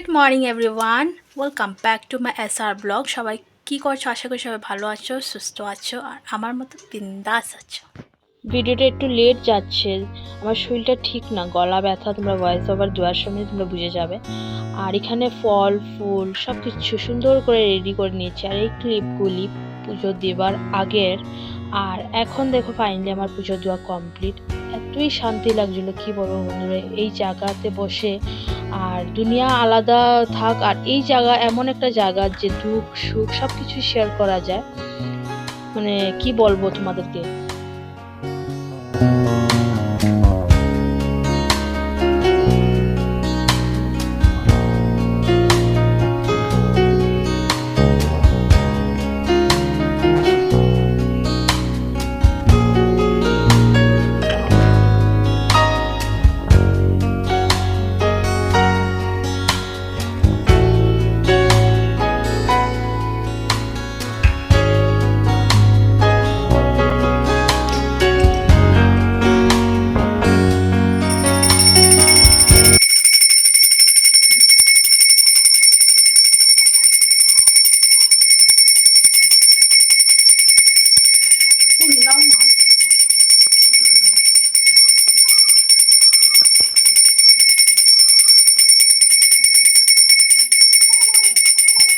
Good morning everyone, welcome back to my SR blog. সবাই কী করছো? আশা করি সবাই ভালো আছো, সুস্থ আছো, আর আমার মতো বিন্দাস আছো। ভিডিওটা একটু লেট যাচ্ছে, আমার শরীরটা ঠিক না, গলা ব্যথা। তোমরা ভয়েস ওভার দেওয়ার সময় তোমরা বুঝে যাবে। আর এখানে ফল ফুল সব কিছু সুন্দর করে রেডি করে নিয়েছি। আর এই ক্লিপগুলি পুজো দেবার আগের। আর এখন দেখো ফাইনালি আমার পুজো দেওয়া কমপ্লিট। এতই শান্তি লাগছিল কি বলবো বন্ধুরা, এই জায়গাতে বসে। আর দুনিয়া আলাদা থাক, আর এই জায়গা এমন একটা জায়গা যে দুঃখ সুখ সবকিছু শেয়ার করা যায়। মানে কি বলবো তোমাদেরকে।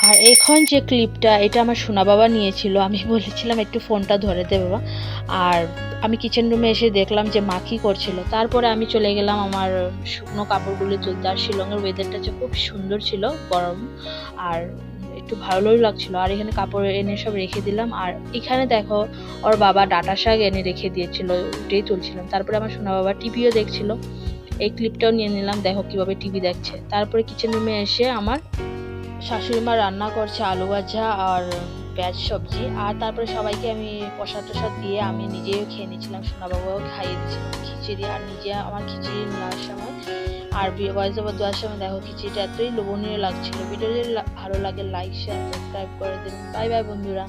আর এখন যে ক্লিপটা, এটা আমার সোনা বাবা নিয়েছিল। আমি বলেছিলাম একটু ফোনটা ধরে দে বাবা। আর আমি কিচেন রুমে এসে দেখলাম যে মা কী করছিল। তারপরে আমি চলে গেলাম আমার শুকনো কাপড়গুলো তুলতে। আর শিলংয়ের ওয়েদারটা যে খুব সুন্দর ছিল, গরম, আর একটু ভালোই লাগছিল। আর এখানে কাপড় এনে সব রেখে দিলাম। আর এখানে দেখো ওর বাবা ডাঁটা শাক এনে রেখে দিয়েছিল, ওটাই তুলছিলাম। তারপরে আমার সোনা বাবা টিভিও দেখছিল, এই ক্লিপটাও নিয়ে নিলাম। দেখো কিভাবে টিভি দেখছে। তারপরে কিচেন রুমে এসে আমার শাশুড়ি মা রান্না করছে আলু ভাজা আর পেঁয়াজ সবজি। আর তারপরে সবাইকে আমি প্রসাদ টসাদ দিয়ে আমি নিজেও খেয়ে নিয়েছিলাম, সোনাবাবাও খাইয়ে দিয়েছিলাম খিচুড়ি। আর নিজে আমার খিচুড়ি নেওয়ার সময় আর ভয়েস ওভার দেওয়ার সময় দেখো খিচুড়িটা এতই লোভনীয় লাগছিল। ভিডিও যদি ভালো লাগে লাইক শেয়ার সাবস্ক্রাইব করে দিন। বাই বাই বন্ধুরা।